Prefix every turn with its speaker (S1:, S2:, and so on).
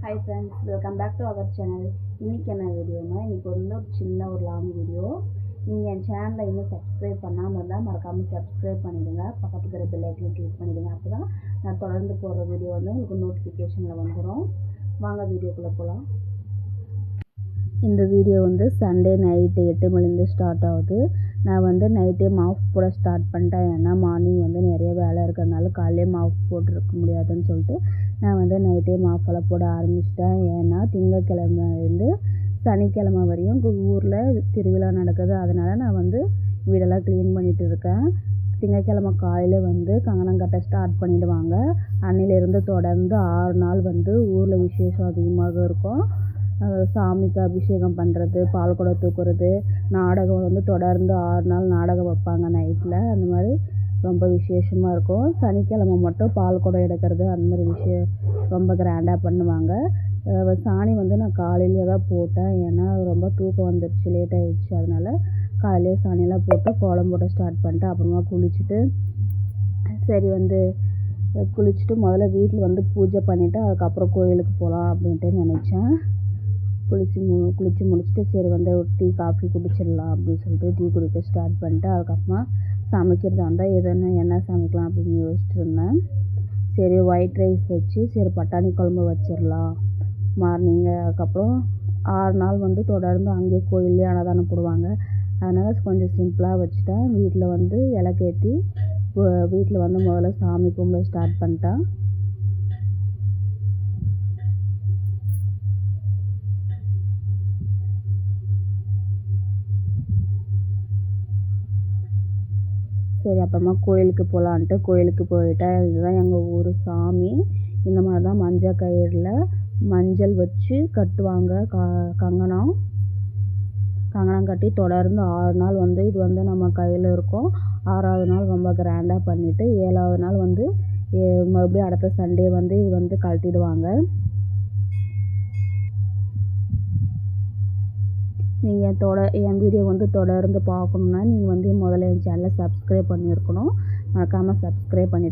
S1: Hi friends, welcome back to our channel. இன்றைக்கி என்ன வீடியோனா, இன்றைக்கி வந்து ஒரு சின்ன ஒரு லாங் வீடியோ. நீங்கள் என் சேனலை இன்னும் சப்ஸ்கிரைப் பண்ணாமல் இருந்தால் மறக்காமல் சப்ஸ்கிரைப் பண்ணிவிடுங்க. பக்கத்துக்கு இருக்கிற பெல் ஐக்கனை கிளிக் பண்ணிவிடுங்க. அப்போ தான் நான் தொடர்ந்து போடுற வீடியோ வந்து உங்களுக்கு நோட்டிஃபிகேஷனில் வந்துடும். வாங்க வீடியோக்குள்ளே போகலாம். இந்த வீடியோ வந்து சண்டே நைட்டு 8 மணிலேருந்து ஸ்டார்ட் ஆகுது. நான் வந்து நைட்டே மாஃப் போட ஸ்டார்ட் பண்ணிட்டேன். ஏன்னா மார்னிங் வந்து நிறைய வேலை இருக்கிறதுனால காலையிலே மாஃப் போட்டிருக்க முடியாதுன்னு சொல்லிட்டு நான் வந்து நைட்டே மாஃபெல்லாம் போட ஆரம்பிச்சிட்டேன். ஏன்னா திங்கக்கிழமைலேருந்து சனிக்கிழமை வரையும் ஊரில் திருவிழா நடக்குது. அதனால் நான் வந்து வீடெல்லாம் க்ளீன் பண்ணிகிட்டு இருக்கேன். திங்கக்கிழமை காலையில் வந்து கங்கணம் கட்ட ஸ்டார்ட் பண்ணிவிடுவாங்க. அன்னையிலேருந்து தொடர்ந்து 6 நாள் வந்து ஊரில் விசேஷம் அதிகமாக இருக்கும். சாமிக்கு அபிஷேகம் பண்ணுறது, பால் குடம் தூக்குறது, நாடகம் வந்து தொடர்ந்து 6 நாள் நாடகம் வைப்பாங்க நைட்டில். அந்த மாதிரி ரொம்ப விசேஷமாக இருக்கும். சனிக்கிழமை மட்டும் பால் குடம் எடுக்கிறது அந்த மாதிரி விஷயம் ரொம்ப கிராண்டாக பண்ணுவாங்க. சாணி வந்து நான் காலையிலே தான் போட்டேன். ஏன்னா ரொம்ப தூக்கம் வந்துடுச்சு, லேட் ஆகிடுச்சு. அதனால் காலையிலே சாணியெல்லாம் போட்டு கோலம் போட ஸ்டார்ட் பண்ணிட்டு அப்புறமா குளிச்சுட்டு சரி வந்து குளிச்சுட்டு முதல்ல வீட்டில் வந்து பூஜை பண்ணிவிட்டு அதுக்கப்புறம் கோயிலுக்கு போகலாம் அப்படின்ட்டு நினச்சேன். குளித்து முடிச்சுட்டு சரி வந்து ஒரு டீ காஃபி குடிச்சிடலாம் அப்படின்னு சொல்லிட்டு டீ குடிக்க ஸ்டார்ட் பண்ணிட்டு அதுக்கப்புறமா சமைக்கிறதா இருந்தால் என்ன சமைக்கலாம் அப்படின்னு யோசிச்சுட்டு இருந்தேன். சரி ஒயிட் ரைஸ் வச்சு சரி பட்டாணி குழம்பு வச்சிடலாம் மார்னிங்கு. அதுக்கப்புறம் 6 நாள் வந்து தொடர்ந்து அங்கேயே கோயிலே அன்னதானம் போடுவாங்க. அதனால் கொஞ்சம் சிம்பிளாக வச்சுட்டேன். வீட்டில் வந்து விளக்கேற்றி வீட்டில் வந்து முதல்ல சாமி கும்பிட ஸ்டார்ட் பண்ணிட்டேன். சரி அப்புறமா கோயிலுக்கு போகலான்ட்டு கோயிலுக்கு போயிட்டேன். இதுதான் எங்கள் ஊர் சாமி. இந்த மாதிரி தான் மஞ்சள் கயிறில் மஞ்சள் வச்சு கட்டுவாங்க. கங்கணம் கட்டி தொடர்ந்து 6 நாள் வந்து இது வந்து நம்ம கையில் இருக்கும். 6ஆவது நாள் ரொம்ப கிராண்டாக பண்ணிவிட்டு 7ஆவது நாள் வந்து மறுபடியும் அடுத்த சண்டே வந்து இது வந்து கழட்டிடுவாங்க. நீங்கள் என் வீடியோ வந்து தொடர்ந்து பார்க்கணுன்னா நீங்கள் வந்து முதல்ல என் சேனலை சப்ஸ்கிரைப் பண்ணியிருக்கணும். மறக்காமல் சப்ஸ்கிரைப் பண்ணிவிடுங்க.